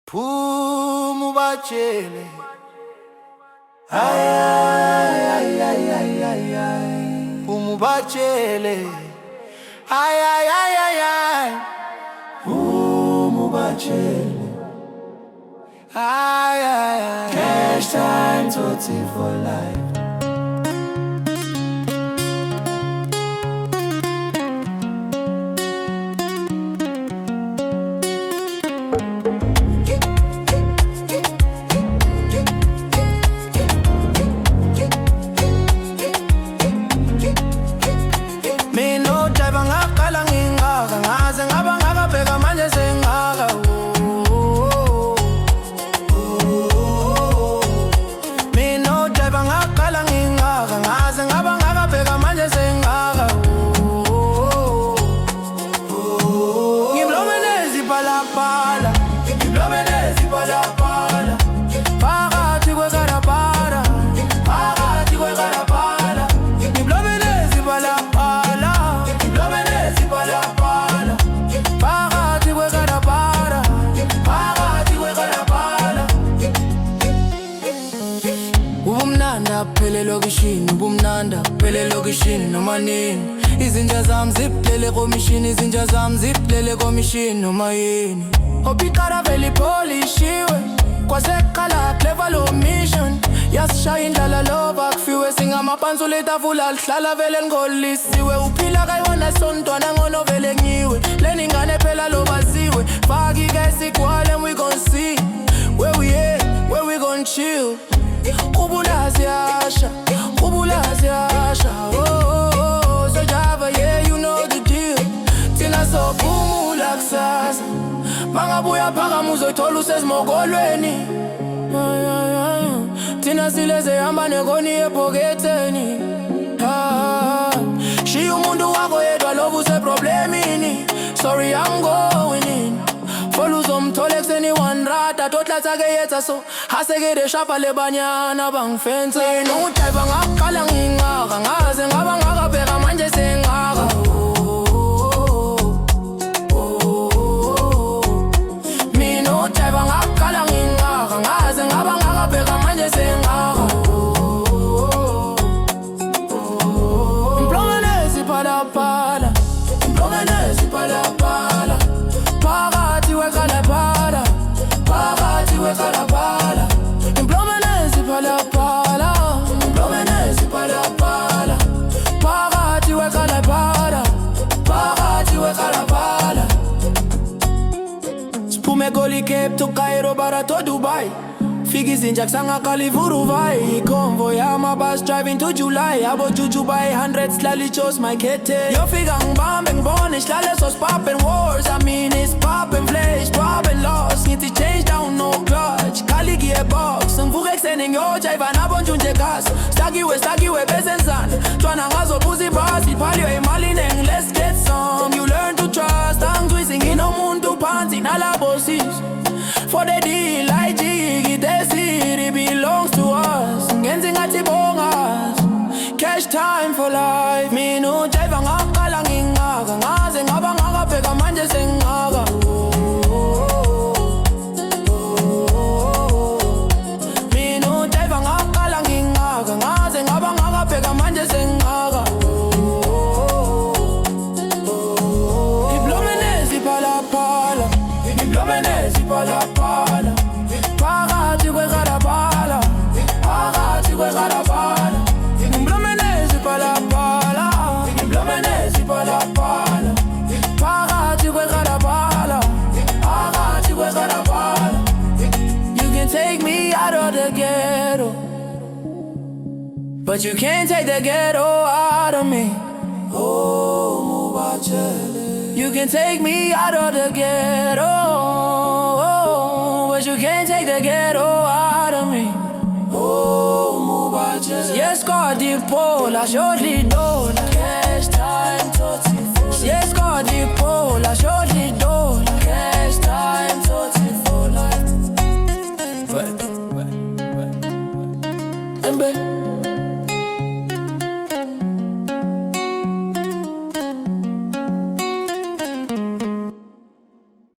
Phuma ubatshele ay ay ay ay ay ay phuma ubatshele ay ay ay ay ay phuma ubatshele ay ay ay Cash Time Toti for life. Ubumnanda phele lokishini noma nini izinja zami ziphele komishini izinja zami ziphele komishini noma yini Obiqara vele polishiwe kwaseqala clever lo mission yasishaya indlala loba kufiwe singamaphansi letafula lihlala vele ngolisiwe uphila kayona sontwana ngono vele ngiwe leni ngane phela lobaziwe faki ke sikwale and we gon see where we at where we gon chill Kubulazi Asha, oh, oh, oh, so Java, yeah, you know the deal. Tina so boom, laksasa. Mangabuya paka muzo tolu ses mogolweni. Tina sileze yamba negoni epoketeni. Shi umundu wako yedwa lovu se problemini. Sorry, I'm going in. Foluzo mtolex anyone rata totla take yetsa so haseke de shapa le banyana bang fence no type ngakala ngingaka ngaze ngaba ngakabheka manje sengaka me no type ngakala ngingaka ngaze ngaba ngakabheka manje sengaka Implomenezi pala pala Implomenezi pala pala Pagati we kalapala Pagati we kalapala Implomenezi pala pala Implomenezi pala pala Pagati we kalapala Pagati we kalapala Spume Goli Cape to Cairo bara to Dubai Figi zinjak sanga kalivuru vai Convoy my bus driving to July Abo juju by 100 slightly chose my kete Yo figang bombing bonish lale sos popping wars I mean it's popping flesh, popping loss Need to change down no clutch Kali gearbox Mvuge extending yo jaiva na bonjunje gas Stagi we besensan Twana ngazo pussy boss Ipalio imalineng let's get some You learn to trust I'm twisting in a muntu panty Nala bosses For the deal I jig the city belongs to us Ngenzi ngathi bongas Cash time for life Me no jaiva ngakala ngingaka Ngaze ngaba ngakabheka manje sengaka Me no jaiva ngakala ngingaka Ngaze ngaba ngakabheka manje sengaka Implomenezi pala pala Implomenezi pala pala Pagati kwe kalapala Pagati kwe kalapala Implomenezi pala pala Implomenezi pala pala Pagati kwe kalapala Pagati kwe kalapala You can take me out of the ghetto But you can't take the ghetto out of me Oh, Mubachele You can take me out of the ghetto But you can't take the ghetto out of me Oh, Mubachele Yes, God, the pole, I surely don't Cash time, Toti Yes, God, the pole, I surely